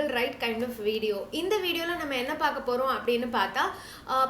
legal right kind of video. இந்த வீடியோல நம்ம என்ன பார்க்க போறோம் அப்படினு பார்த்தா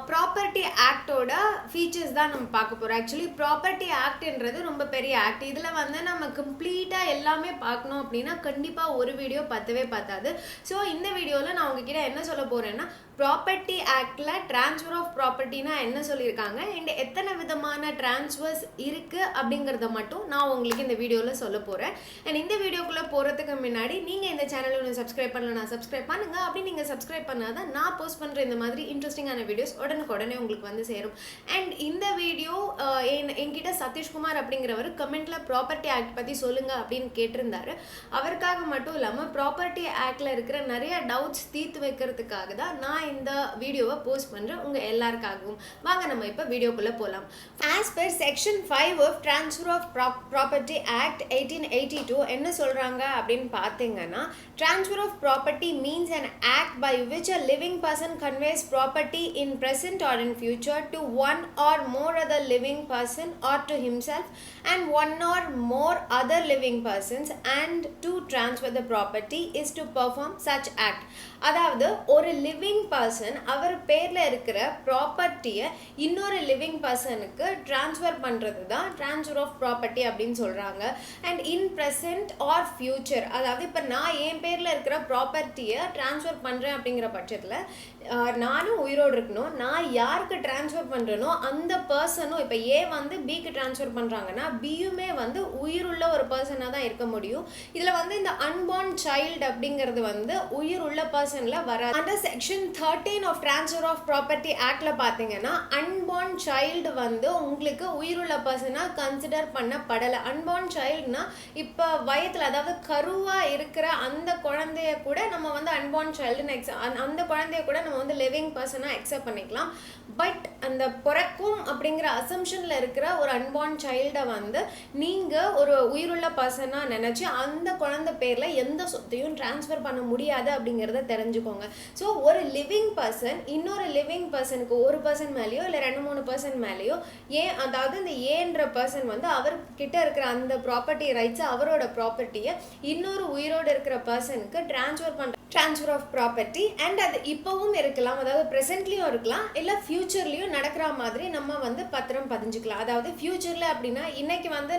ப்ராப்பர்ட்டி ஆக்டோட ஃபீச்சர்ஸ் தான் நம்ம பார்க்க போறோம். ஆக்சுவலி ப்ராப்பர்ட்டி ஆக்ட்ன்றது ரொம்ப பெரிய ஆக்ட். இதுல வந்து நம்ம கம்ப்ளீட்டா எல்லாமே பார்க்கணும் அப்படினா கண்டிப்பா ஒரு வீடியோ பத்தவே பத்தாது. சோ இந்த வீடியோல நான் உங்ககிட்ட என்ன சொல்ல போறேன்னா ப்ராப்பர்ட்டி ஆக்ட்ல ட்ரான்ஸ்ஃபர் ஆஃப் ப்ராப்பர்ட்டினா என்ன சொல்லியிருக்காங்க அண்ட் எத்தனை விதமான ட்ரான்ஸ்ஃபர்ஸ் இருக்கு அப்படிங்கறத மட்டும் நான் உங்களுக்கு இந்த வீடியோல சொல்ல போறேன். அண்ட் இந்த வீடியோக்குள்ள போறதுக்கு முன்னாடி நீங்க இந்த சேனலை இன்னும் சப்ஸ்கிரைப் பண்ணலனா சப்ஸ்கிரைப் பண்ணுங்க. அப்படி நீங்க சப்ஸ்கிரைப் பண்ணாதான் நான் போஸ்ட் பண்ற இந்த மாதிரி இன்ட்ரெஸ்டிங்கான வீடியோஸ் உடனுக்குடனே உங்களுக்கு வந்து சேரும். அண்ட் இந்த வீடியோ என்கிட்ட சதீஷ்குமார் அப்படிங்கிறவர் கமெண்ட்ல ப்ராப்பர்ட்டி ஆக்ட் பத்தி சொல்லுங்க அப்படின்னு கேட்டிருந்தாரு. அவருக்காக மட்டும் இல்லாம ப்ராப்பர்ட்டி ஆக்ட்ல இருக்கிற நிறைய டவுட்ஸ் தீர்த்து வைக்கிறதுக்காக தான் நான் இந்த வீடியோவை போஸ்ட் பண்றேன் உங்க எல்லாருக்காகவும். வாங்க நம்ம இப்ப வீடியோக்குள்ள போலாம். As per section 5 of Transfer of Property Act 1882 என்ன சொல்றாங்க அப்படின்னு பாத்தீங்கன்னா transfer of property means an act by which a living person conveys property in present or in future to one or more other living person or to himself and one or more other living persons, and to transfer the property is to perform such act. அதாவது ஒரு living person அவர் பேர்ல இருக்கிற ப்ராப்பர்ட்டியை இன்னொரு living பர்சனுக்கு transfer பண்றது தான் transfer of property அப்படின்னு சொல்றாங்க. And in present or future, அதாவது இப்போ நான் என் பேர்ல இருக்கிற ப்ராப்பர்ட்டியை டிரான்ஸ்ஃபர் பண்றேன் அப்படிங்கிற பட்சத்தில் நானும் உயிரோடு இருக்கணும். நான் யாருக்கு டிரான்ஸ்ஃபர் பண்றேனோ அந்த பர்சனும், இப்போ ஏ வந்து பிக்கு டிரான்ஸ்ஃபர் பண்றாங்கன்னா பியுமே வந்து உயிருள்ள ஒரு பர்சனாக தான் இருக்க முடியும். இதுல வந்து இந்த அன்பார்ன் சைல்டு அப்படிங்கிறது வந்து உயிருள்ள பர்சன்ல வராது. Under section 13 of transfer of property ஆக்ட்ல பாத்தீங்கன்னா அன்பார்ன் சைல்டு வந்து உங்களுக்கு உயிருள்ள பர்சனா கன்சிடர் பண்ணப்படலை. அன்பார்ன் சைல்டுனா இப்போ வயத்துல, அதாவது கருவா இருக்கிற அந்த குழந்தைய கூட நம்ம வந்து அன்பார்ன் சைல்டுன்னு அந்த குழந்தைய கூட நம்ம வந்து லிவிங் பர்சனா அக்செப்ட் பண்ணிக்கலாம். பட் அந்த பிறக்கும் அப்படிங்கிற அசம்ஷன்ல இருக்கிற ஒரு அன்பார்ன் சைல்டை வந்து நீங்க ஒரு உயிருள்ள பர்சனா நினைச்சு அந்த குழந்தை பேர்ல எந்த சொத்தையும் டிரான்ஸ்ஃபர் பண்ண முடியாது அப்படிங்கறத தெரிஞ்சுக்கோங்க. ஸோ ஒரு லிவிங் பர்சன் இன்னொரு லிவிங் பர்சனுக்கு ஒரு பர்சன் மேலேயோ இல்லை 2-3 பர்சன் மேலேயோ அதாவது இந்த ஏன்ற பர்சன் வந்து அவர்கிட்ட இருக்கிற அந்த ப்ராப்பர்ட்டி ரைட்ஸ், அவரோட ப்ராப்பர்ட்டியை இன்னொரு உயிரோடு இருக்கிற பர்சனுக்கு ட்ரான்ஸ்ஃபர் ஆஃப் ப்ராப்பர்ட்டி. அண்ட் அது இப்பவும் இருக்கலாம், அதாவது ப்ரெசென்ட்லயும் இருக்கலாம், இல்லை ஃபியூச்சர்லயும் நடக்கிற மாதிரி நம்ம வந்து பத்திரம் பதிஞ்சுக்கலாம். அதாவது ஃபியூச்சர்ல அப்படின்னா இன்னைக்கு வந்து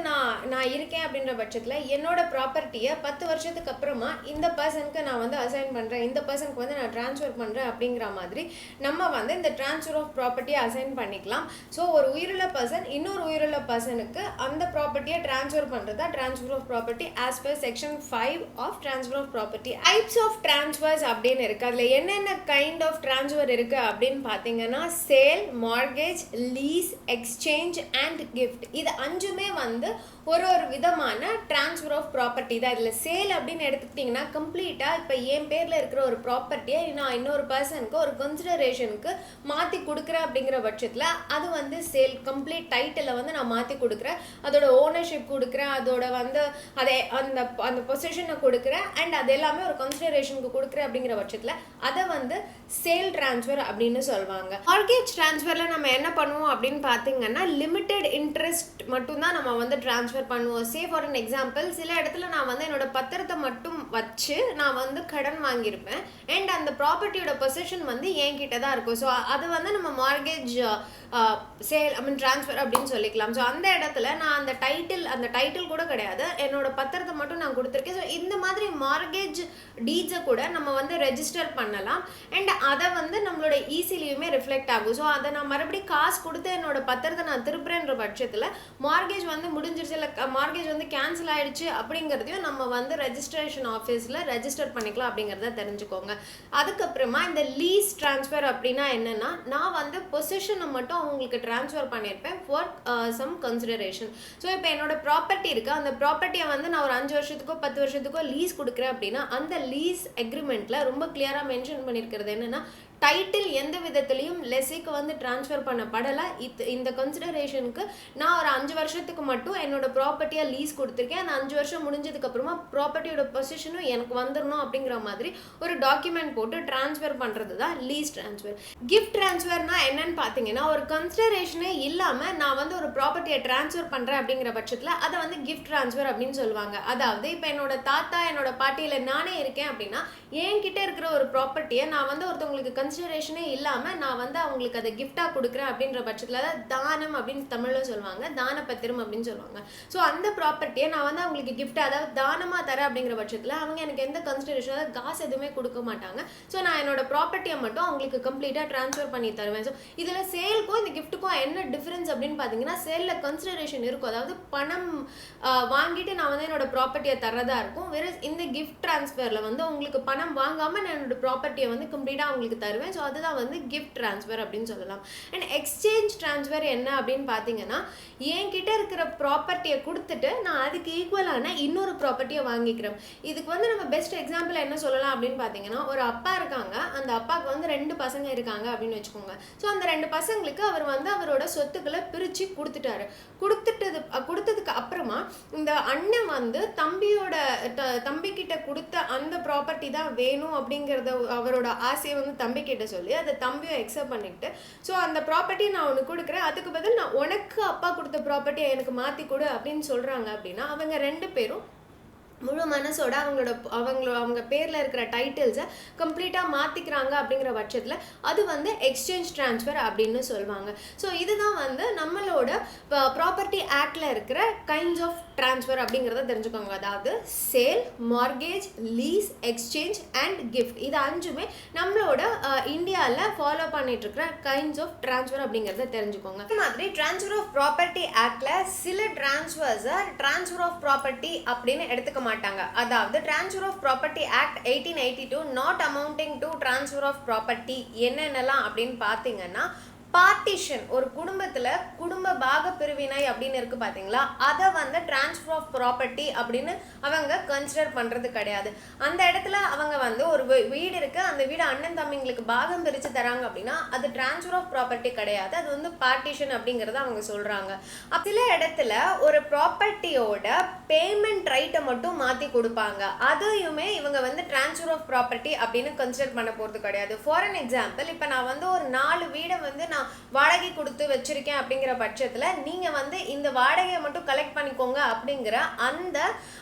நான் இருக்கேன் அப்படின்ற பட்சத்தில் என்னோட ப்ராப்பர்ட்டியை 10 வருஷத்துக்கு அப்புறமா இந்த பர்சனுக்கு நான் வந்து அசைன் பண்றேன், இந்த பர்சனுக்கு வந்து நான் டிரான்ஸ்ஃபர் பண்றேன் அப்படிங்கிற மாதிரி நம்ம வந்து இந்த டிரான்ஸ்ஃபர் ஆஃப் ப்ராப்பர்ட்டியை அசைன் பண்ணிக்கலாம். ஸோ ஒரு உயிருள்ள பர்சன் இன்னொரு உயிருள்ள பர்சனுக்கு அந்த ப்ராப்பர்ட்டியை டிரான்ஸ்ஃபர் பண்றதா transfer of property as per section 5 of transfer of property. Types of transfers அப்படின்னு இருக்கு. அதுல என்னென்ன கைண்ட் ஆஃப் டிரான்ஸ்ஃபர் இருக்கு அப்படின்னு பாத்தீங்கன்னா sale, mortgage, lease, exchange and gift. இது 5மே வந்து ஒரு விதமான டிரான்ஸ்ஃபர் ஆஃப் ப்ராப்பர்ட்டி தான். இதுல சேல் அப்படின்னு எடுத்துக்கிட்டீங்கன்னா கம்ப்ளீட்டா இப்போ என் பேர்ல இருக்கிற ஒரு ப்ராப்பர்ட்டியை நான் இன்னொரு பர்சனுக்கு ஒரு கன்சிடரேஷனுக்கு மாத்தி கொடுக்குறேன் அப்படிங்கிற பட்சத்துல அது வந்து சேல். கம்ப்ளீட் டைட்டில வந்து நான் மாத்தி கொடுக்குறேன், அதோட ஓனர்ஷிப் கொடுக்குறேன், அதோட வந்து அதை அந்த பொசிஷனை கொடுக்குறேன் அண்ட் அது எல்லாமே ஒரு கன்சிடரேஷனுக்கு கொடுக்குறேன் அப்படிங்கிற பட்சத்துல அதை வந்து சேல் டிரான்ஸ்ஃபர் அப்படின்னு சொல்லுவாங்க. மார்கேஜ் டிரான்ஸ்ஃபர்ல நம்ம என்ன பண்ணுவோம் அப்படின்னு பாத்தீங்கன்னா லிமிடெட் இன்ட்ரெஸ்ட் மட்டும் தான் நம்ம வந்து டிரான்ஸ்ஃபர் பண்ணுவோம். சே ஃபார் அன் எக்ஸாம்பிள், சில இடத்துல நான் வந்து என்னோட பத்திரத்தை மட்டும் வச்சு நான் வந்து கடன் வாங்கியிருப்பேன் அண்ட் அந்த ப்ராப்பர்ட்டியோட பொசிஷன் வந்து என்கிட்ட தான் இருக்கும். ஸோ அது வந்து நம்ம மார்கேஜ் சேல் டிரான்ஸ்ஃபர் அப்படின்னு சொல்லிக்கலாம். ஸோ அந்த இடத்துல நான் அந்த டைட்டில் கூட கிடையாது, என்னோட பத்திரத்தை மட்டும் நான் கொடுத்துருக்கேன். ஸோ இந்த மாதிரி மார்கேஜ் டீட்ஸை கூட நம்ம வந்து ரெஜிஸ்டர் பண்ணலாம் அண்ட் அதை வந்து நம்மளோட ஈஸிலியுமே ரிஃப்ளெக்ட் ஆகும். ஸோ அதை நான் மறுபடியும் காசு கொடுத்து என்னோட பத்திரத்தை நான் திருப்புறேன்ற பட்சத்தில் மார்கேஜ் வந்து முடிஞ்சிருச்சு, இல்லை மார்கேஜ் வந்து கேன்சல் ஆயிடுச்சு அப்படிங்கிறதையும் நம்ம வந்து ரெஜிஸ்ட்ரேஷன் ஆஃபீஸில் ரெஜிஸ்டர் பண்ணிக்கலாம் அப்படிங்கிறத தெரிஞ்சுக்கோங்க. அதுக்கப்புறமா இந்த லீஸ் டிரான்ஸ்ஃபர் அப்படின்னா என்னன்னா நான் வந்து பொசிஷனை மட்டும் உங்களுக்கு டிரான்ஸ்ஃபர் பண்ணியிருப்பேன் ஃபார் சம் கன்சிடரேஷன். ஸோ இப்போ என்னோட ப்ராப்பர்ட்டி இருக்கு, அந்த ப்ராப்பர்ட்டியை வந்து நான் ஒரு 5 வருஷத்துக்கோ 10 வருஷத்துக்கோ லீஸ் கொடுக்குறேன் அப்படின்னா அந்த லீஸ் அக்ரிமெண்ட்ல ரொம்ப கிளியரா மென்ஷன் பண்ணியிருக்கிறது என்னன்னா டைட்டில் எந்த விதத்துலையும் லெஸிக்கு வந்து ட்ரான்ஸ்ஃபர் பண்ணப்படலை. இந்த கன்சிடரேஷனுக்கு நான் ஒரு 5 வருஷத்துக்கு மட்டும் என்னோட ப்ராப்பர்ட்டியாக லீஸ் கொடுத்துருக்கேன். அந்த 5 வருஷம் முடிஞ்சதுக்கப்புறமா ப்ராப்பர்ட்டியோட பொசிஷனும் எனக்கு வந்துடணும் அப்படிங்கிற மாதிரி ஒரு டாக்குமெண்ட் போட்டு ட்ரான்ஸ்ஃபர் பண்ணுறது தான் லீஸ் ட்ரான்ஸ்ஃபர். கிஃப்ட் ட்ரான்ஸ்ஃபர்னா என்னன்னு பார்த்தீங்கன்னா, ஒரு கன்சிடரேஷனே இல்லாமல் நான் வந்து ஒரு ப்ராப்பர்ட்டியை ட்ரான்ஸ்ஃபர் பண்ணுறேன் அப்படிங்கிற பட்சத்தில் அதை வந்து கிஃப்ட் ட்ரான்ஸ்ஃபர் அப்படின்னு சொல்லுவாங்க. அதாவது இப்போ என்னோட தாத்தா என்னோட பாட்டியில் நானே இருக்கேன் அப்படின்னா என்கிட்ட இருக்கிற ஒரு ப்ராப்பர்ட்டியை நான் வந்து ஒருத்தவங்களுக்கு கன்சிடரேஷனே இல்லாமல் நான் வந்து அவங்களுக்கு அதை கிஃப்டாக கொடுக்குறேன் அப்படின்ற பட்சத்தில் தான் தானம் அப்படின்னு தமிழில் சொல்லுவாங்க, தான பத்திரம் அப்படின்னு சொல்லுவாங்க. ஸோ அந்த ப்ராப்பர்ட்டியை நான் வந்து அவங்களுக்கு கிஃப்ட், அதாவது தானமாக தரேன் அப்படிங்கிற பட்சத்தில் அவங்க எனக்கு எந்த கன்சிடரேஷன், அதாவது காசு எதுவுமே கொடுக்க மாட்டாங்க. ஸோ நான் என்னோட ப்ராப்பர்ட்டியை மட்டும் அவங்களுக்கு கம்ப்ளீட்டாக ட்ரான்ஸ்ஃபர் பண்ணி தருவேன். ஸோ இதில் சேலுக்கும் இந்த கிஃப்ட்டுக்கும் என்ன டிஃப்ரென்ஸ் அப்படின்னு பார்த்தீங்கன்னா, சேலில் கன்சிடரேஷன் இருக்கும், அதாவது பணம் வாங்கிட்டு நான் வந்து என்னோட ப்ராப்பர்ட்டியை தரதா இருக்கும். வேறு இந்த கிஃப்ட் ட்ரான்ஸ்ஃபரில் வந்து உங்களுக்கு பணம் வாங்காமல் நான் என்னோட ப்ராப்பர்ட்டியை வந்து கம்ப்ளீட்டாக அவங்களுக்கு தருவேன். ஸோ அதுதான் வந்து கிஃப்ட் ட்ரான்ஸ்ஃபர் அப்படின்னு சொல்லலாம். அண்ட் எக்ஸ்சேஞ்ச் ட்ரான்ஸ்ஃபர் என்ன அப்படின்னு பார்த்தீங்கன்னா, என்கிட்ட இருக்கிற ப்ராப்பர்ட்டியை கொடுத்துட்டு நான் அதுக்கு ஈக்குவலான இன்னொரு ப்ராப்பர்ட்டியை வாங்கிக்கிறேன். இதுக்கு வந்து நம்ம பெஸ்ட் எக்ஸாம்பிள் என்ன சொல்லலாம் அப்படின்னு பார்த்தீங்கன்னா, ஒரு அப்பா இருக்காங்க, அந்த அப்பாவுக்கு வந்து 2 பசங்க இருக்காங்க அப்படின்னு வச்சுக்கோங்க. ஸோ அந்த 2 பசங்களுக்கு அவர் வந்து அவரோட சொத்துக்களை பிரித்து கொடுத்துட்டாரு. கொடுத்ததுக்கு அப்புறமா இந்த அண்ணன் வந்து தம்பிக்கிட்ட கொடுத்த அந்த ப்ராப்பர்ட்டி தான் வேணும் அப்படிங்கிறத அவரோட ஆசையை வந்து தம்பிக்கிட்ட சொல்லி அதை தம்பியும் அக்செப்ட் பண்ணிக்கிட்டு, ஸோ அந்த ப்ராப்பர்ட்டி நான் உனக்கு கொடுக்குறேன், அதுக்கு பதில் நான் உனக்கு அப்பா கொடுத்த ப்ராப்பர்ட்டியை எனக்கு மாற்றி கொடு அப்படின்னு சொல்கிறாங்க. அப்படின்னா அவங்க 2 பேரும் முழு மனசோட அவங்க பேரில் இருக்கிற டைட்டில்ஸை கம்ப்ளீட்டாக மாற்றிக்கிறாங்க அப்படிங்கிற பட்சத்தில் அது வந்து எக்ஸ்சேஞ்ச் ட்ரான்ஸ்ஃபர் அப்படின்னு சொல்லுவாங்க. ஸோ இதுதான் வந்து நம்மளோட ப்ராப்பர்ட்டி ஆக்டில் இருக்கிற கைண்ட்ஸ் ஆஃப் ட்ரான்ஸ்ஃபர் அப்படிங்கிறத தெரிஞ்சுக்கோங்க. அதாவது sale, mortgage, lease, exchange and gift, இது 5மே நம்மளோட இந்தியாவில் ஃபாலோ பண்ணிட்டு இருக்கிற கைண்ட்ஸ் ஆஃப் ட்ரான்ஸ்ஃபர் அப்படிங்கிறத தெரிஞ்சுக்கோங்க. இந்த மாதிரி ட்ரான்ஸ்ஃபர் ஆஃப் ப்ராப்பர்ட்டி ஆக்டில் சில ட்ரான்ஸ்ஃபர்ஸை ட்ரான்ஸ்ஃபர் ஆஃப் ப்ராப்பர்ட்டி அப்படின்னு எடுத்துக்க மாட்டாங்க. அதாவது transfer of property act 1882 not amounting to transfer of property என்னென்னலாம் அப்படின்னு பார்த்தீங்கன்னா, பார்ட்டிஷன், ஒரு குடும்பத்தில் குடும்ப பாக பிரிவினை அப்படின்னு இருக்குது பார்த்தீங்களா, அதை வந்து ட்ரான்ஸ்ஃபர் ஆஃப் ப்ராப்பர்ட்டி அப்படின்னு அவங்க கன்சிடர் பண்ணுறது கிடையாது. அந்த இடத்துல அவங்க வந்து ஒரு வீடு இருக்குது, அந்த வீடு அண்ணன் தம்பிங்களுக்கு பாகம் பிரித்து தராங்க அப்படின்னா அது ட்ரான்ஸ்ஃபர் ஆஃப் ப்ராப்பர்ட்டி கிடையாது, அது வந்து பார்ட்டிஷன் அப்படிங்கிறத அவங்க சொல்கிறாங்க. சில இடத்துல ஒரு ப்ராப்பர்ட்டியோட பேமெண்ட் ரைட்டை மட்டும் மாற்றி கொடுப்பாங்க, அதையுமே இவங்க வந்து ட்ரான்ஸ்ஃபர் ஆஃப் ப்ராப்பர்ட்டி அப்படின்னு கன்சிடர் பண்ண போகிறது கிடையாது. ஃபார் அன் எக்ஸாம்பிள், இப்போ நான் வந்து ஒரு 4 வீடை வந்து நான் வாடகை கொடுத்து வச்சிருக்கேன் அப்படிங்கிற பட்சத்தில் நீங்கள் வந்து இந்த வாடகையை மட்டும் கலெக்ட் பண்ணிக்கோங்க அப்படிங்கிற அந்த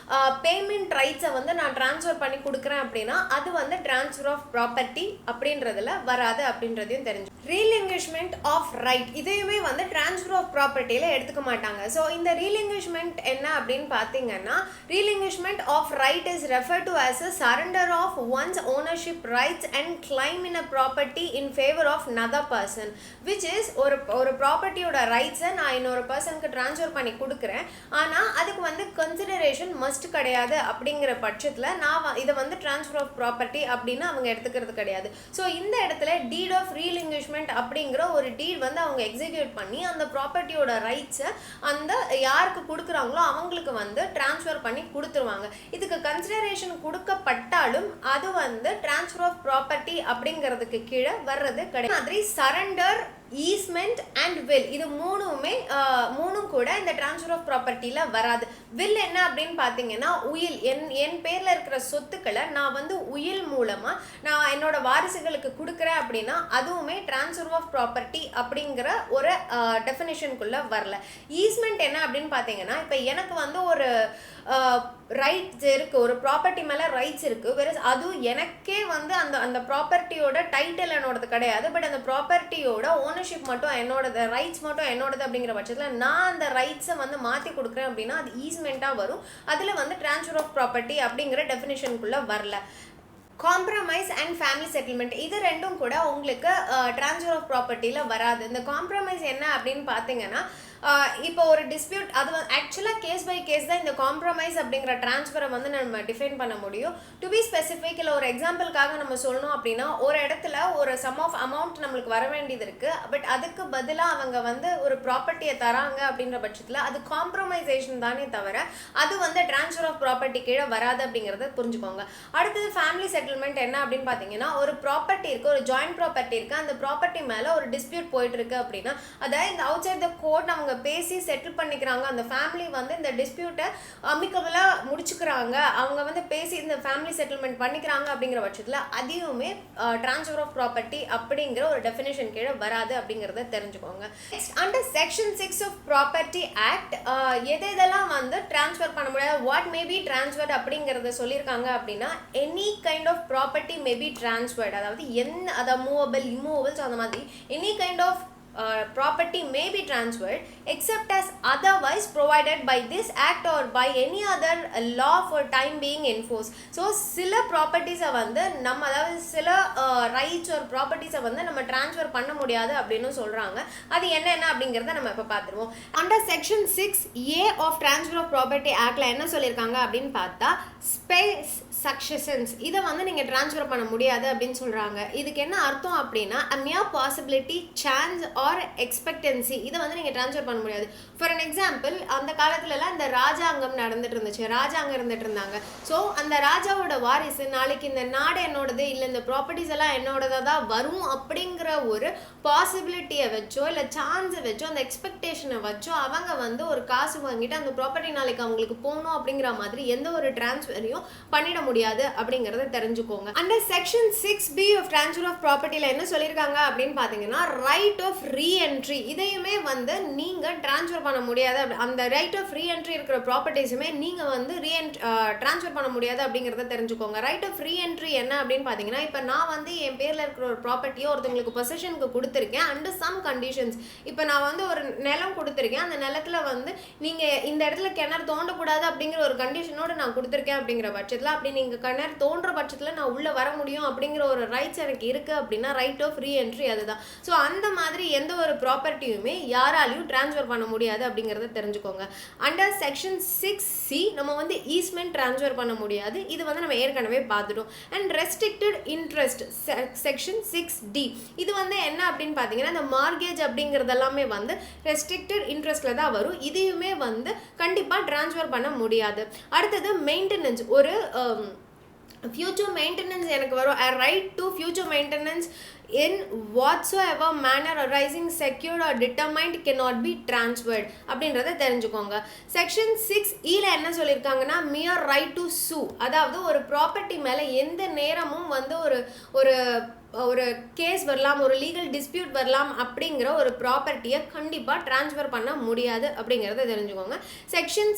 பேமெண்ட் ரைட்ஸை வந்து நான் ட்ரான்ஸ்ஃபர் பண்ணி கொடுக்குறேன் அப்படின்னா அது வந்து ட்ரான்ஸ்ஃபர் ஆஃப் ப்ராப்பர்ட்டி அப்படின்றதுல வராது அப்படின்றதையும் தெரிஞ்சு. ரீலிங்குவேஷ்மெண்ட் ஆஃப் ரைட், இதையுமே வந்து ட்ரான்ஸ்ஃபர் ஆஃப் ப்ராப்பர்ட்டியில் எடுத்துக்க மாட்டாங்க. ஸோ இந்த ரீலிங்குவேஷ்மெண்ட் என்ன அப்படின்னு பார்த்தீங்கன்னா, relinquishment of right is refer to as a surrender of one's ownership rights and claim in a property in favour of another person, which is ஒரு ப்ராப்பர்ட்டியோட ரைட்ஸை நான் இன்னொரு பர்சனுக்கு ட்ரான்ஸ்ஃபர் பண்ணி கொடுக்குறேன், ஆனால் அதுக்கு வந்து கன்சிடரேஷன் மஸ்ட் கிடையாது அப்படிங்கிற பட்சத்தில் நான் இதை வந்து ட்ரான்ஸ்ஃபர் ஆஃப் ப்ராப்பர்ட்டி அப்படின்னு அவங்க எடுத்துக்கிறது கிடையாது. ஸோ இந்த இடத்துல டீட் ஆஃப் ரீலிங்குவேஷ்மெண்ட் அப்படிங்கிற ஒரு டீட் வந்து அவங்க எக்ஸிக்யூட் பண்ணி அந்த ப்ராப்பர்ட்டியோட ரைட்ஸை அந்த யாருக்கு கொடுக்குறாங்களோ அவங்களுக்கு வந்து ட்ரான்ஸ்ஃபர் பண்ணி கொடுத்துருவாங்க. இதுக்கு கன்சிடரேஷன் கொடுக்கப்பட்டாலும் அது வந்து ட்ரான்ஸ்ஃபர் ஆஃப் ப்ராப்பர்ட்டி அப்படிங்கிறதுக்கு கீழே வர்றது கிடையாது. மாதிரி சரண்டர், ஈஸ்மெண்ட் அண்ட் வில், இது மூணும் கூட இந்த ட்ரான்ஸ்ஃபர் ஆஃப் ப்ராப்பர்ட்டியில் வராது. வில் என்ன அப்படின்னு பார்த்தீங்கன்னா, உயில், என் பேரில் இருக்கிற சொத்துக்களை நான் வந்து உயில் மூலமாக நான் என்னோட வாரிசுகளுக்கு கொடுக்குறேன் அப்படின்னா அதுவுமே ட்ரான்ஸ்ஃபர் ஆஃப் ப்ராப்பர்ட்டி அப்படிங்கிற ஒரு டெஃபினேஷனுக்குள்ளே வரல. ஈஸ்மெண்ட் என்ன அப்படின்னு பார்த்தீங்கன்னா, இப்போ எனக்கு வந்து ஒரு ரைட்ஸ் இருக்குது, ஒரு ப்ராப்பர்ட்டி மேலே ரைட்ஸ் இருக்குது, வேறு அதுவும் எனக்கே வந்து அந்த ப்ராப்பர்ட்டியோட டைட்டில் என்னோடது கிடையாது, பட் அந்த ப்ராப்பர்ட்டியோட ஓனர்ஷிப் மட்டும் என்னோடது, ரைட்ஸ் மட்டும் என்னோடது அப்படிங்கிற பட்சத்தில் நான் அந்த ரைட்ஸை வந்து மாற்றி கொடுக்குறேன் அப்படின்னா அது ஈஸ்மெண்ட்டாக வரும். அதில் வந்து ட்ரான்ஸ்ஃபர் ஆஃப் ப்ராப்பர்ட்டி அப்படிங்கிற டெஃபினேஷனுக்குள்ளே வரல. காம்ப்ரமைஸ் அண்ட் ஃபேமிலி செட்டில்மெண்ட், இது ரெண்டும் கூட உங்களுக்கு ட்ரான்ஸ்ஃபர் ஆஃப் ப்ராப்பர்ட்டியில் வராது. இந்த காம்ப்ரமைஸ் என்ன அப்படின்னு பார்த்தீங்கன்னா, இப்போ ஒரு டிஸ்பியூட் அது ஆக்சுவலாக கேஸ் பை கேஸ் தான் இந்த காம்ப்ரமைஸ் அப்படிங்கிற டிரான்ஸ்ஃபரை வந்து நம்ம டிஃபைன் பண்ண முடியும். டு பி ஸ்பெசிஃபிக் இல்லை ஒரு எக்ஸாம்பிளுக்காக நம்ம சொல்லணும் அப்படின்னா, ஒரு இடத்துல ஒரு சம் ஆஃப் அமௌண்ட் நம்மளுக்கு வர வேண்டியது இருக்குது. பட் அதுக்கு பதிலாக அவங்க வந்து ஒரு ப்ராப்பர்ட்டியை தராங்க அப்படின்ற பட்சத்தில் அது காம்ப்ரமைசேஷன் தானே தவிர அது வந்து ட்ரான்ஸ்ஃபர் ஆஃப் ப்ராப்பர்ட்டி கீழே வராது அப்படிங்கிறத புரிஞ்சுக்கோங்க. அடுத்தது ஃபேமிலி செட்டில்மெண்ட் என்ன அப்படின்னு பார்த்தீங்கன்னா, ஒரு ப்ராப்பர்ட்டி இருக்குது, ஒரு ஜாயிண்ட் ப்ராப்பர்ட்டி இருக்குது, அந்த ப்ராப்பர்ட்டி மேலே ஒரு டிஸ்பியூட் போயிட்டு இருக்கு அப்படின்னா அதை இந்த அவுட் சைட் த கோர்ட் அவங்க பேசி செட்டில் பண்ணிக்கிறாங்க. அந்த ஃபேமிலி வந்து இந்த டிஸ்பியூட்டை அமிக்கபிளாக முடிச்சுக்கிறாங்க, அவங்க வந்து பேசி இந்த ஃபேமிலி செட்டில்மெண்ட் பண்ணிக்கிறாங்க அப்படிங்கிற பட்சத்தில் அதையுமே ட்ரான்ஸ்ஃபர் ஆஃப் ப்ராப்பர்ட்டி அப்படிங்கிற ஒரு டெஃபினேஷன் கீழே வராது அப்படிங்கிறத தெரிஞ்சுக்கோங்க. Under section 6 of property act எதெல்லாம் வந்து ட்ரான்ஸ்ஃபர் பண்ண முடியாது, வாட் மே பி ட்ரான்ஸ்ஃபர்ட் அப்படிங்கிறத சொல்லியிருக்காங்க அப்படின்னா, any kind of property may be transferred, அதாவது அதை மூவபிள் இம்மூவபிள்ஸ் அந்த மாதிரி any kind of property may be transferred except as otherwise provided by this act or by any other law for time being enforced. So சில ப்ராப்பர்ட்டிஸை வந்து நம்ம அதாவது சில rights ஒரு ப்ராப்பர்ட்டிஸை வந்து நம்ம ட்ரான்ஸ்ஃபர் பண்ண முடியாது அப்படின்னு சொல்கிறாங்க. அது என்னென்ன அப்படிங்கிறத நம்ம இப்போ பார்த்துருவோம். Under section 6A of transfer of property ஆக்டில் என்ன சொல்லியிருக்காங்க அப்படின்னு பார்த்தா, ஸ்பேஸ் சக்சஷன்ஸ் இதை வந்து நீங்கள் ட்ரான்ஸ்ஃபர் பண்ண முடியாது அப்படின்னு சொல்கிறாங்க. இதுக்கு என்ன அர்த்தம் அப்படின்னா, a mere possibility, chance or expectancy இதை வந்து நீங்கள் ட்ரான்ஸ்ஃபர் பண்ண முடியாது. ஃபார் அன் எக்ஸாம்பிள், அந்த காலத்துலலாம் இந்த ராஜாங்கம் நடந்துட்டு இருந்துச்சு, ராஜாங்க இருந்துட்டு இருந்தாங்க. ஸோ அந்த ராஜாவோட வாரிசு நாளைக்கு இந்த நாடு என்னோடது இல்லை இந்த ப்ராப்பர்ட்டிஸ் எல்லாம் என்னோடதாக தான் வரும் அப்படிங்கிற ஒரு பாசிபிலிட்டியை வச்சோ இல்லை சான்ஸை வச்சோ அந்த எக்ஸ்பெக்டேஷனை வச்சோ அவங்க வந்து ஒரு காசு வாங்கிட்டு அந்த ப்ராப்பர்ட்டி நாளைக்கு அவங்களுக்கு போகணும் அப்படிங்கிற மாதிரி எந்த ஒரு டிரான்ஸ்ஃபரையும் பண்ணிட முடியாது அப்படிங்கிறத தெரிஞ்சுக்கோங்க. Under section 6B of transfer of ப்ராப்பர்ட்டியில் என்ன சொல்லியிருக்காங்க அப்படின்னு பார்த்தீங்கன்னா, ரைட் ஆஃப் ரீஎன்ட்ரி இதையுமே வந்து நீங்கள் ட்ரான்ஸ்ஃபர் பண்ண முடியாது. அந்த ரைட் ஆஃப் ரீஎன்ட்ரி இருக்கிற ப்ராப்பர்ட்டிஸுமே நீங்கள் வந்து ட்ரான்ஸ்ஃபர் பண்ண முடியாது அப்படிங்கிறத தெரிஞ்சுக்கோங்க. ரைட் ஆஃப் ரீஎன்ட்ரி என்ன அப்படின்னு பார்த்தீங்கன்னா, இப்போ நான் வந்து என் பேரில் இருக்கிற ஒரு ப்ராப்பர்ட்டியோ ஒருத்தவங்களுக்கு பொசிஷனுக்கு கொடுத்துருக்கேன் அண்டர் சம் கண்டிஷன்ஸ். இப்போ நான் வந்து ஒரு நிலம் கொடுத்துருக்கேன், அந்த நிலத்தில் வந்து நீங்கள் இந்த இடத்துல கிணறு தோண்டக்கூடாது அப்படிங்கிற ஒரு கண்டிஷனோடு நான் கொடுத்துருக்கேன் அப்படிங்கிற பட்சத்தில், அப்படி நீங்கள் கிணறு தோன்ற பட்சத்தில் நான் உள்ளே வர முடியும் அப்படிங்கிற ஒரு ரைட்ஸ் எனக்கு இருக்குது அப்படின்னா ரைட் ஆஃப் ரீஎன்ட்ரி அதுதான். ஸோ அந்த மாதிரி எந்த ஒரு ப்ராப்பர்ட்டியுமே யாராலையும் ட்ரான்ஸ்ஃபர் பண்ண முடியாது அப்படிங்கிறத தெரிஞ்சுக்கோங்க. அண்டர் செக்ஷன் 6C நம்ம வந்து ஈஸ்மெண்ட் ட்ரான்ஸ்ஃபர் பண்ண முடியாது, இது வந்து நம்ம ஏற்கனவே பார்த்துட்டோம். And restricted interest section 6D இது வந்து என்ன அப்படின்னு பார்த்தீங்கன்னா, இந்த மார்கேஜ் அப்படிங்கிறது எல்லாமே வந்து ரெஸ்ட்ரிக்டட் இன்ட்ரெஸ்ட்டில் தான் வரும், இதையுமே வந்து கண்டிப்பாக ட்ரான்ஸ்ஃபர் பண்ண முடியாது. அடுத்தது மெயின்டெனன்ஸ், ஒரு future maintenance எனக்கு வரும், a right to future maintenance in whatsoever manner arising secured or determined cannot be transferred அப்படின்றத தெரிஞ்சுக்கோங்க. செக்ஷன் 6E என்ன சொல்லியிருக்காங்கன்னா, mere right to sue, அதாவது ஒரு ப்ராப்பர்ட்டி மேலே எந்த நேரமும் வந்து ஒரு கேஸ் வரலாம், ஒரு லீகல் டிஸ்பியூட் வரலாம் அப்படிங்கிற ஒரு ப்ராப்பர்ட்டியை கண்டிப்பாக ட்ரான்ஸ்ஃபர் பண்ண முடியாது அப்படிங்கிறத தெரிஞ்சுக்கோங்க. Section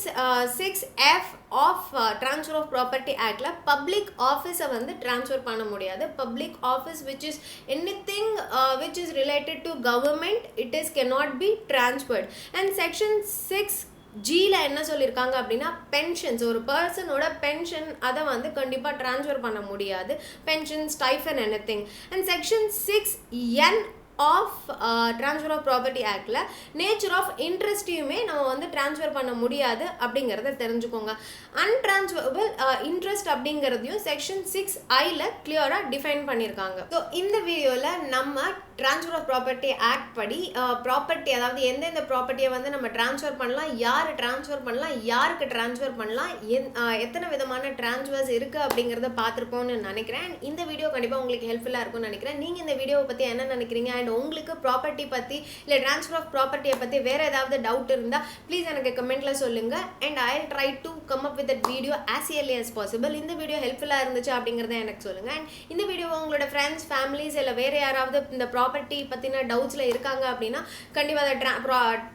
6F of transfer of property ஆக்டில் பப்ளிக் ஆஃபீஸை வந்து ட்ரான்ஸ்ஃபர் பண்ண முடியாது. Public office which is anything which is related to government, it is cannot be transferred. And section 6Gல என்ன சொல்லியிருக்காங்க அப்படின்னா, பென்ஷன்ஸ், ஒரு பர்சனோட பென்ஷன் அதை வந்து கண்டிப்பாக ட்ரான்ஸ்ஃபர் பண்ண முடியாது, pension, stipend, anything. And section 6N of transfer of property ஆக்டில் நேச்சர் ஆஃப் இன்ட்ரெஸ்ட்டையுமே நம்ம வந்து ட்ரான்ஸ்ஃபர் பண்ண முடியாது அப்படிங்கிறத தெரிஞ்சுக்கோங்க. அன்ட்ரான்ஸ்ஃபரபிள் இன்ட்ரெஸ்ட் அப்படிங்கிறதையும் செக்ஷன் 6Iல கிளியராக டிஃபைன் பண்ணியிருக்காங்க. ஸோ இந்த வீடியோவில் நம்ம ட்ரான்ஸ்ஃபர் ஆஃப் ப்ராப்பர்ட்டி ஆக்ட் படி ப்ராப்பர்ட்டி, அதாவது எந்தெந்த ப்ராப்பர்ட்டியை வந்து நம்ம ட்ரான்ஸ்ஃபர் பண்ணலாம், யார் ட்ரான்ஸ்ஃபர் பண்ணலாம், யாருக்கு ட்ரான்ஸ்ஃபர் பண்ணலாம், எத்தனை விதமான ட்ரான்ஸ்ஃபர்ஸ் இருக்குது அப்படிங்கிறத பார்த்துருப்போம்னு நினைக்கிறேன். இந்த வீடியோ கண்டிப்பாக உங்களுக்கு ஹெல்ப்ஃபுல்லாக இருக்கும்னு நினைக்கிறேன். நீங்கள் இந்த வீடியோவை பற்றி என்ன நினைக்கிறீங்க, அண்ட் உங்களுக்கு ப்ராப்பர்ட்டி பற்றி இல்லை ட்ரான்ஸ்ஃபர் ஆஃப் ப்ராப்பர்ட்டியை பற்றி வேறு ஏதாவது டவுட் இருந்தால் ப்ளீஸ் எனக்கு கமெண்ட்டில் சொல்லுங்கள். And I will try to come up with that video as early as possible. இந்த வீடியோ ஹெல்ப்ஃபுல்லாக இருந்துச்சு அப்படிங்கிறத எனக்கு சொல்லுங்கள். அண்ட் இந்த வீடியோவை உங்களோட ஃப்ரெண்ட்ஸ், ஃபேமிலிஸ் இல்லை வேறு யாராவது இந்த ப்ராப்பர்ட்டி பற்றின டவுட்ஸில் இருக்காங்க அப்படின்னா, கண்டிப்பாக அதை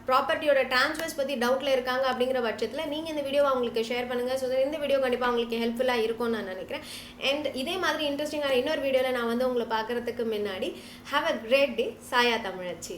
ப்ராப்பர்ட்டியோட ட்ரான்ஸ்ஃபர்ஸ் பற்றி டவுட்டில் இருக்காங்க அப்படிங்கிற பட்சத்தில் நீங்கள் இந்த வீடியோவை அவங்களுக்கு ஷேர் பண்ணுங்கள். ஸோ இந்த வீடியோ கண்டிப்பாக அவங்களுக்கு ஹெல்ப்ஃபுல்லாக இருக்கும்னு நான் நினைக்கிறேன். அண்ட் இதே மாதிரி இன்ட்ரெஸ்டிங்கான இன்னொரு வீடியோவில் நான் வந்து உங்களை பார்க்குறதுக்கு முன்னாடி ஹாவ் அ கிரேட் டே. சாயா தமிழச்சி.